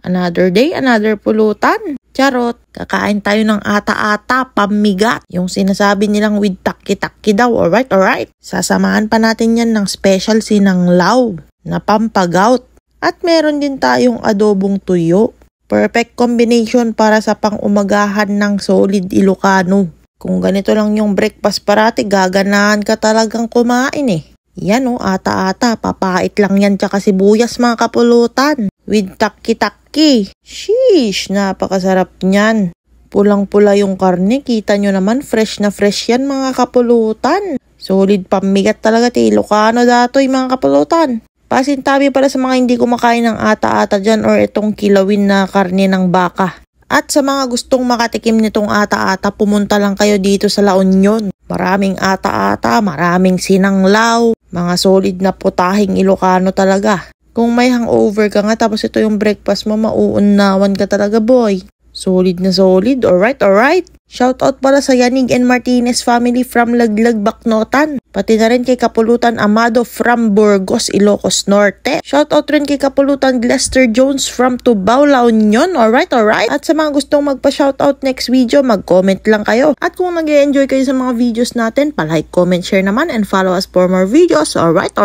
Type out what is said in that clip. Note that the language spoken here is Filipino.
Another day, another pulutan. Charot, kakain tayo ng ata-ata, pamigat. Yung sinasabi nilang with taki-taki daw, alright. Sasamahan pa natin yan ng special sinanglaw na pampagout. At meron din tayong adobong tuyo. Perfect combination para sa pang-umagahan ng solid Ilocano. Kung ganito lang yung breakfast parati, gaganahan ka talagang kumain eh. Yan o, ata-ata, papait lang yan tsaka sibuyas mga kapulutan. With taki-taki. Sheesh, napakasarap niyan. Pulang-pula yung karne, kita nyo naman, fresh na fresh yan mga kapulutan. Solid pamigat talaga, Ilocano datoy mga kapulutan. Pasintabi pala sa mga hindi kumakain ng ata-ata dyan or itong kilawin na karne ng baka. At sa mga gustong makatikim nitong ata-ata, pumunta lang kayo dito sa La Union. Maraming ata-ata, maraming sinanglaw, mga solid na putahing Ilocano talaga. Kung may hangover ka nga tapos ito yung breakfast mo, mauunawan ka talaga boy. Solid na solid, alright. Shoutout pala sa Yanig and Martinez family from Laglag, Bacnotan. Pati na rin kay Kapulutan Amado from Burgos, Ilocos Norte. Shoutout rin kay Kapulutan Lester Jones from Tubao, La Union. Alright. At sa mga gustong magpa-shoutout next video, mag-comment lang kayo. At kung nag-enjoy kayo sa mga videos natin, pa-like, comment, share naman and follow us for more videos. Alright.